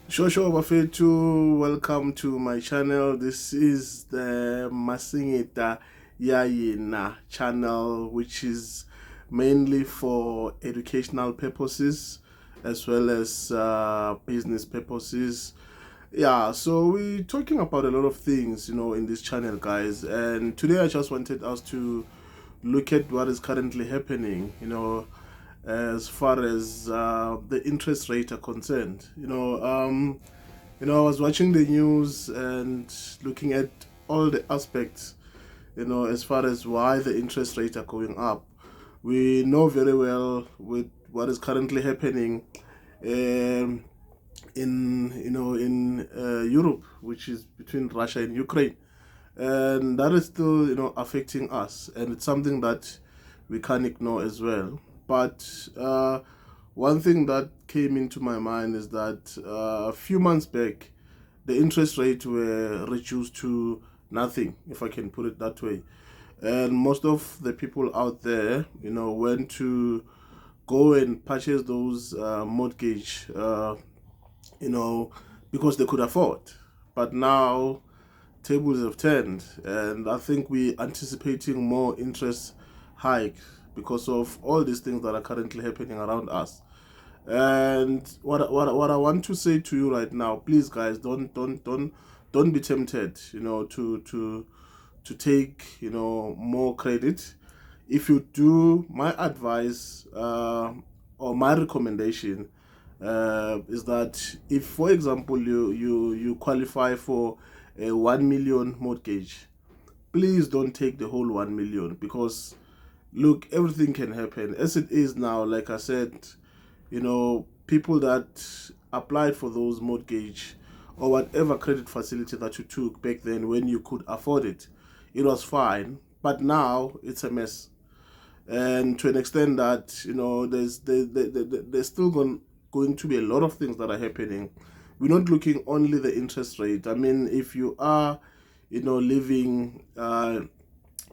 Shosho Bafetu, welcome to my channel. This is the Masingita Yayina channel, which is mainly for educational purposes as well as business purposes. Yeah, so we're talking about a lot of things, in this channel, guys. And today I just wanted us to look at what is currently happening, as far as the interest rate are concerned. I was watching the news and looking at all the aspects, as far as why the interest rates are going up. We know very well with what is currently happening um, in Europe, which is between Russia and Ukraine, and that is still affecting us, and it's something that we can't ignore as well. But one thing that came into my mind is that a few months back the interest rates were reduced to nothing, if I can put it that way, and most of the people out there went to go and purchase those mortgage, you know because they could afford. But now tables have turned, and I think we're anticipating more interest hike because of all these things that are currently happening around us. And what I want to say to you right now, please, guys, don't be tempted, to take more credit. If you do, my advice or my recommendation is that if, for example, you qualify for a 1 million mortgage, please don't take the whole 1 million, because look, everything can happen as it is now. Like I said, people that applied for those mortgage or whatever credit facility that you took back then when you could afford it, it was fine. But now it's a mess, and to an extent that there's still going to be a lot of things that are happening. We're not looking only the interest rate. I mean, if you are living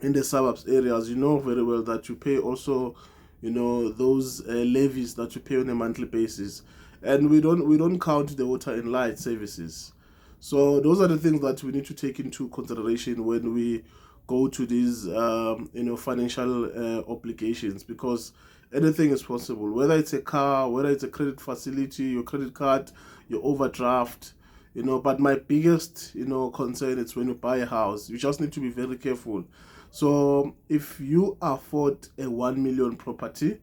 in the suburbs areas, you know very well that you pay also those levies that you pay on a monthly basis, and we don't count the water and light services. So those are the things that we need to take into consideration when we go to these financial obligations, because anything is possible, whether it's a car, whether it's a credit facility, your credit card, your overdraft. But my biggest concern is when you buy a house, you just need to be very careful. So if you afford a 1 million property,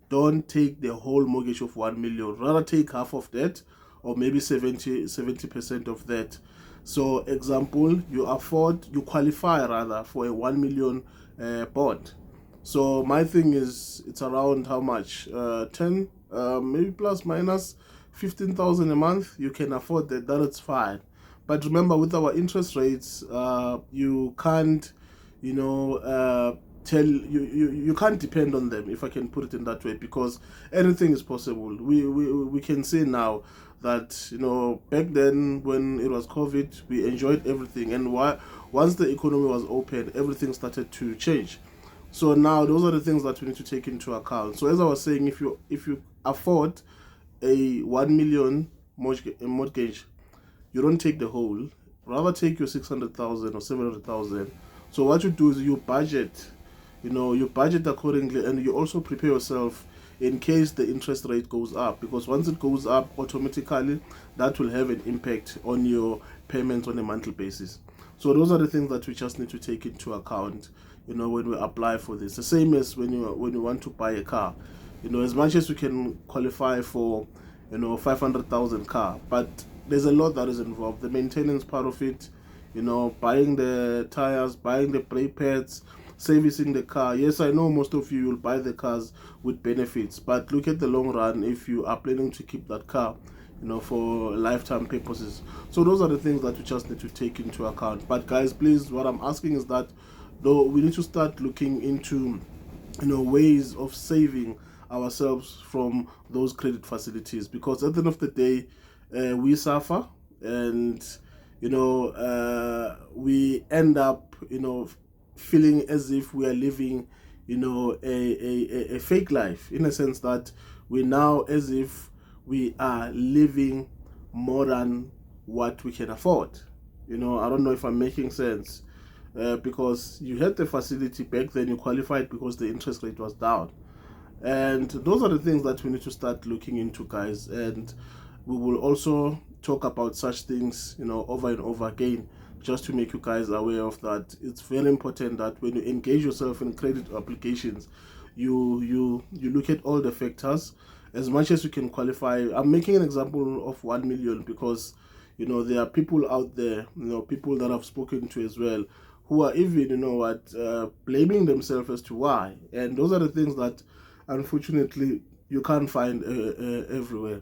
don't take the whole mortgage of 1 million. Rather take half of that, or maybe 70% of that. So example, you qualify rather for a 1 million bond. So my thing is, it's around how much? 10, maybe plus minus 15,000 a month. You can afford that. That is fine. But remember, with our interest rates, you can't, you can't depend on them, if I can put it in that way, because anything is possible. We can say now that back then when it was COVID, we enjoyed everything, and once the economy was open, everything started to change. So now those are the things that we need to take into account. So as I was saying, if you afford a 1 million mortgage, you don't take the whole. Rather take your 600,000 or 700,000. So what you do is you budget accordingly, and you also prepare yourself in case the interest rate goes up, because once it goes up automatically, that will have an impact on your payments on a monthly basis. So those are the things that we just need to take into account when we apply for this. The same as when you want to buy a car. As much as you can qualify for 500,000 car, but there's a lot that is involved, the maintenance part of it, buying the tires, buying the brake pads, servicing the car. Yes, I know most of you will buy the cars with benefits, but look at the long run if you are planning to keep that car for lifetime purposes. So those are the things that you just need to take into account. But guys, please, what I'm asking is that, though, we need to start looking into ways of saving ourselves from those credit facilities, because at the end of the day, we suffer, and we end up feeling as if we are living a fake life, in a sense that we now as if we are living more than what we can afford. I don't know if I'm making sense. Because you had the facility back then, you qualified because the interest rate was down. And those are the things that we need to start looking into, guys. And we will also talk about such things, over and over again, just to make you guys aware of that. It's very important that when you engage yourself in credit applications, you look at all the factors as much as you can qualify. I'm making an example of 1 million because there are people out there, people that I've spoken to as well, who are even, blaming themselves as to why. And those are the things that, unfortunately, you can't find everywhere.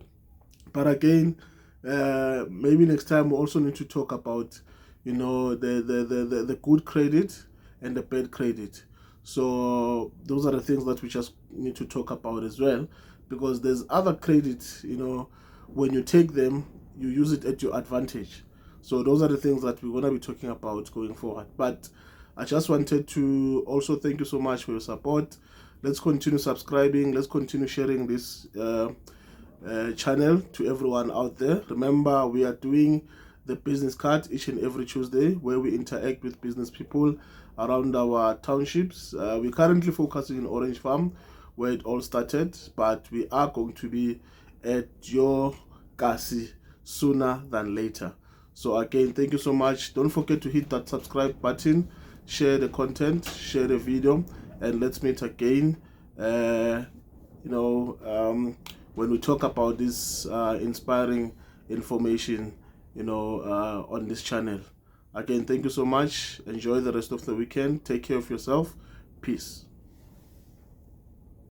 But again, maybe next time we also need to talk about, the good credit and the bad credit. So those are the things that we just need to talk about as well, because there's other credits, when you take them, you use it at your advantage. So those are the things that we're going to be talking about going forward. But I just wanted to also thank you so much for your support. Let's continue subscribing. Let's continue sharing this channel to everyone out there. Remember, we are doing the business card each and every Tuesday, where we interact with business people around our townships. We're currently focusing in Orange Farm, where it all started, but we are going to be at your Kasi sooner than later. So again, thank you so much. Don't forget to hit that subscribe button, share the content, share the video, and let's meet again. When we talk about this inspiring information, on this channel. Again, thank you so much. Enjoy the rest of the weekend. Take care of yourself. Peace.